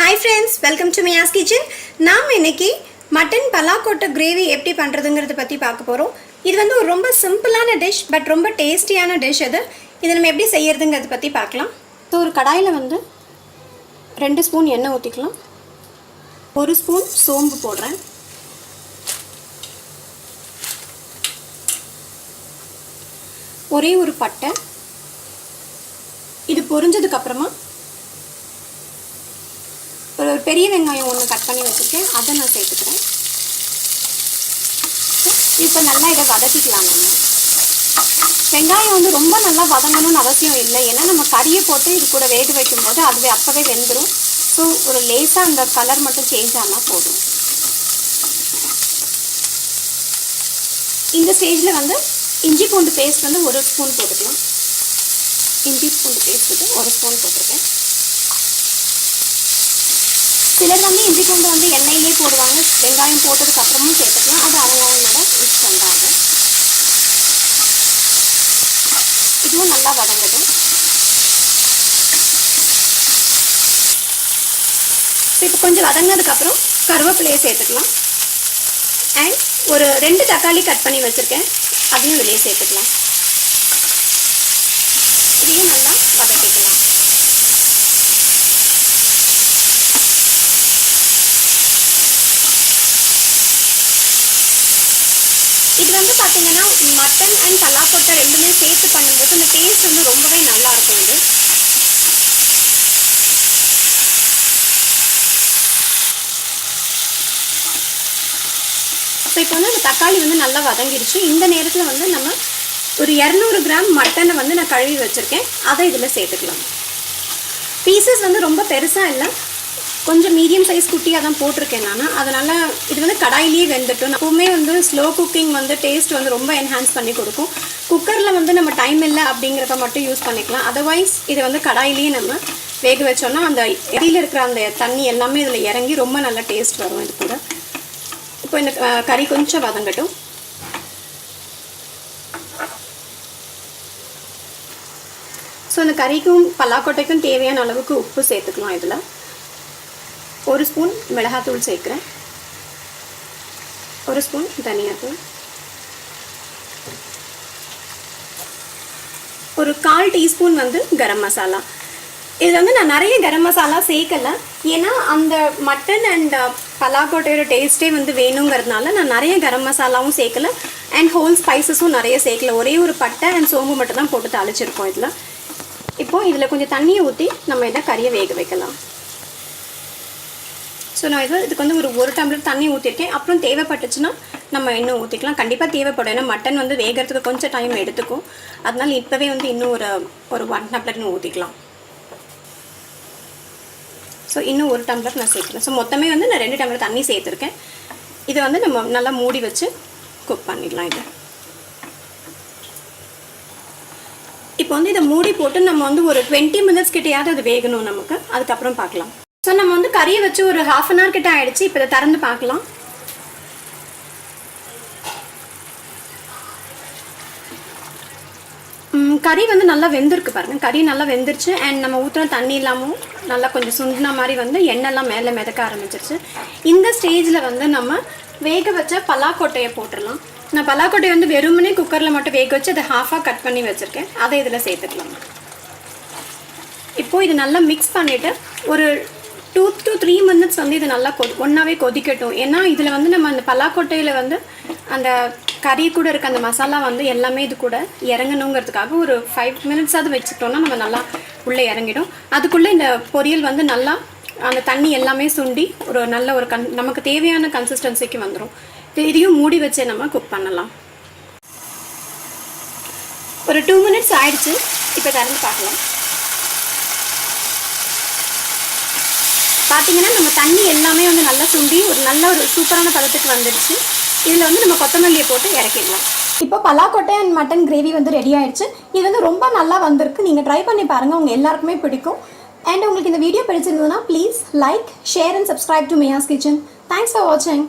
Hi friends, welcome to Miya's Kitchen. நாம் இன்னைக்கு mutton பலாக்கோட்டை gravy எப்படி பண்றதுங்கறத பத்தி பார்க்க போறோம். இது வந்து ஒரு ரொம்ப சிம்பிளான டிஷ் பட் ரொம்ப டேஸ்டியான டிஷ் இது. இத நம்ம எப்படி செய்யறதுங்கறத பத்தி பார்க்கலாம். சோ ஒரு கடாயில வந்து 2 ஸ்பூன் எண்ணெய் ஊத்திக்கலாம். 1 ஸ்பூன் சோம்பு போடுறேன். ஒரே ஒரு பட்டை. இது பொரிஞ்சதுக்கு அப்புறமா ஒரு பெரிய வெங்காயம் ஒன்று கட் பண்ணி வச்சுருக்கேன், அதை நான் சேர்த்துக்கிறேன். இப்போ நல்லா இதை வதக்கிக்கலாம். நம்ம வெங்காயம் வந்து ரொம்ப நல்லா வதங்கணும்னு அவசியம் இல்லை, ஏன்னா நம்ம கறியை போட்டு இது கூட வேக வைக்கும்போது அதுவே அப்போவே வெந்துடும். ஸோ ஒரு லேசாக அந்த கலர் மட்டும் சேஞ்ச் ஆனால் போதும். இந்த ஸ்டேஜில் வந்து இஞ்சி பூண்டு பேஸ்ட் வந்து 1 ஸ்பூன் போட்டுக்கலாம். இஞ்சி பூண்டு பேஸ்ட் வந்து 1 ஸ்பூன் போட்டிருக்கேன். சிலர் வந்து இஞ்சி பூண்டு வந்து எண்ணெயிலே போடுவாங்க, வெங்காயம் போட்டதுக்கு அப்புறமும் சேர்த்துக்கலாம். அது அவங்களோட இஷ்டம் தான். இதுவும் நல்லா வதங்கட்டும். இப்போ கொஞ்சம் வதங்கினதுக்கப்புறம் கருவேப்பிலையை சேர்த்துக்கலாம். அண்ட் ஒரு 2 தக்காளி கட் பண்ணி வச்சுருக்கேன், அதையும் வெளியே சேர்த்துக்கலாம். இதையும் நல்லா வதக்கிக்கலாம். இது வந்து பார்த்தீங்கன்னா மட்டன் அண்ட் பலாக்கோட்டை ரெண்டுமே சேர்த்து பண்ணும்போது அந்த டேஸ்ட் வந்து ரொம்பவே நல்லா இருக்கும். இது ஸோ இப்போ வந்து அந்த தக்காளி வந்து நல்லா வதங்கிடுச்சு. இந்த நேரத்தில் வந்து நம்ம ஒரு 200 கிராம் மட்டனை வந்து நான் கழுவி வச்சுருக்கேன், அதை இதில் சேர்த்துக்கலாம். பீசஸ் வந்து ரொம்ப பெருசாக இல்லை, கொஞ்சம் மீடியம் சைஸ் குட்டியாக தான் போட்டிருக்கேன் நான். அதனால் இது வந்து கடாயிலேயே வெந்துட்டும். எப்பவுமே வந்து ஸ்லோ குக்கிங் வந்து டேஸ்ட் வந்து ரொம்ப என்ஹான்ஸ் பண்ணி கொடுக்கும். குக்கரில் வந்து நம்ம டைம் இல்லை அப்படிங்கிறத மட்டும் யூஸ் பண்ணிக்கலாம். அதர்வைஸ் இதை வந்து கடாயிலேயே நம்ம வேக வச்சோன்னா அந்த இடையில இருக்கிற அந்த தண்ணி எல்லாமே இதில் இறங்கி ரொம்ப நல்ல டேஸ்ட் வரும் இது கூட. இப்போ இந்த கறி கொஞ்சம் வதங்கட்டும். ஸோ இந்த கறிக்கும் பலாக்கோட்டைக்கும் தேவையான அளவுக்கு உப்பு சேர்த்துக்கலாம். இதில் 1 ஸ்பூன் மிளகாத்தூள் சேர்க்குறேன், 1 ஸ்பூன் தனியாத்தூள், ஒரு 1/4 டீஸ்பூன் வந்து கரம் மசாலா. இது வந்து நான் நிறைய கரம் மசாலா சேர்க்கலை, ஏன்னா அந்த மட்டன் அண்ட் பலாக்கோட்டையோட டேஸ்ட்டே வந்து வேணுங்கிறதுனால நான் நிறைய கரம் மசாலாவும் சேர்க்கலை அண்ட் ஹோல் ஸ்பைசஸும் நிறைய சேர்க்கலை. ஒரே ஒரு பட்டை அண்ட் சோம்பு மட்டும் தான் போட்டு தாளிச்சிருக்கோம் இதில். இப்போது இதில் கொஞ்சம் தண்ணியை ஊற்றி நம்ம இதை கறியை வேக வைக்கலாம். ஸோ நான் இதுக்கு வந்து ஒரு டம்ளர் தண்ணி ஊற்றிருக்கேன். அப்புறம் தேவைப்பட்டுச்சுன்னா நம்ம இன்னும் ஊற்றிக்கலாம். கண்டிப்பாக தேவைப்படும், ஏன்னா மட்டன் வந்து வேகிறதுக்கு கொஞ்சம் டைம் எடுத்துக்கும். அதனால இப்போவே வந்து இன்னும் ஒரு 1 டம்ளர்னு ஊற்றிக்கலாம். ஸோ இன்னும் 1 டம்ளர் நான் சேர்க்குறேன். ஸோ மொத்தமே வந்து நான் 2 டம்ளர் தண்ணி சேர்த்துருக்கேன். இதை வந்து நம்ம நல்லா மூடி வச்சு குக் பண்ணிடலாம். இது இப்போ வந்து இதை மூடி போட்டு நம்ம வந்து ஒரு 20 மினிட்ஸ் கிட்டையாவது அது வேகணும் நமக்கு. அதுக்கப்புறம் பார்க்கலாம். ஸோ நம்ம வந்து கறியை வச்சு ஒரு 1/2 அன் ஹவர் கிட்ட ஆகிடுச்சு. இப்போ இதை திறந்து பார்க்கலாம். கறி வந்து நல்லா வெந்திருக்கு பாருங்கள். கறி நல்லா வெந்துருச்சு அண்ட் நம்ம ஊற்றுன தண்ணி இல்லாமல் நல்லா கொஞ்சம் சுண்டின மாதிரி வந்து எண்ணெய்லாம் மேலே மிதக்க ஆரம்பிச்சிருச்சு. இந்த ஸ்டேஜில் வந்து நம்ம வேக வச்ச பலாக்கோட்டையை போட்டுடலாம். நான் பலாக்கோட்டையை வந்து வெறுமனே குக்கரில் மட்டும் வேக வச்சு அதை ஹாஃபாக கட் பண்ணி வச்சுருக்கேன், அதை இதில் சேர்த்துக்கலாம். இப்போது இது நல்லா மிக்ஸ் பண்ணிவிட்டு ஒரு 2 to 3 மினிட்ஸ் வந்து இது நல்லா ஒன்றாவே கொதிக்கட்டும். ஏன்னா இதில் வந்து நம்ம அந்த பலாக்கோட்டையில் வந்து அந்த கறி கூட இருக்க அந்த மசாலா வந்து எல்லாமே இது கூட இறங்கணுங்கிறதுக்காக ஒரு 5 மினிட்ஸாவது வச்சுக்கிட்டோன்னா நம்ம நல்லா உள்ளே இறங்கிடும். அதுக்குள்ளே இந்த பொரியல் வந்து நல்லா அந்த தண்ணி எல்லாமே சுண்டி ஒரு நல்ல ஒரு நமக்கு தேவையான கன்சிஸ்டன்சிக்கு வந்துடும். இதையும் மூடி வச்சே நம்ம குக் பண்ணலாம். ஒரு 2 மினிட்ஸ் ஆயிடுச்சு. இப்போ திறந்து பார்க்கலாம். பார்த்தீங்கன்னா நம்ம தண்ணி எல்லாமே வந்து நல்லா சுண்டி ஒரு நல்ல ஒரு சூப்பரான பதத்துக்கு வந்துடுச்சு. இதில் வந்து நம்ம கொத்தமல்லியை போட்டு இறக்கிடலாம். இப்போ பலாக்கோட்டை அண்ட் மட்டன் கிரேவி வந்து ரெடி ஆயிடுச்சு. இது வந்து ரொம்ப நல்லா வந்திருக்கு. நீங்கள் ட்ரை பண்ணி பாருங்கள், உங்கள் எல்லாருக்குமே பிடிக்கும். அண்ட் உங்களுக்கு இந்த வீடியோ பிடிச்சிருந்ததுன்னா please like, share and subscribe to Mia's kitchen. Thanks for வாட்சிங்.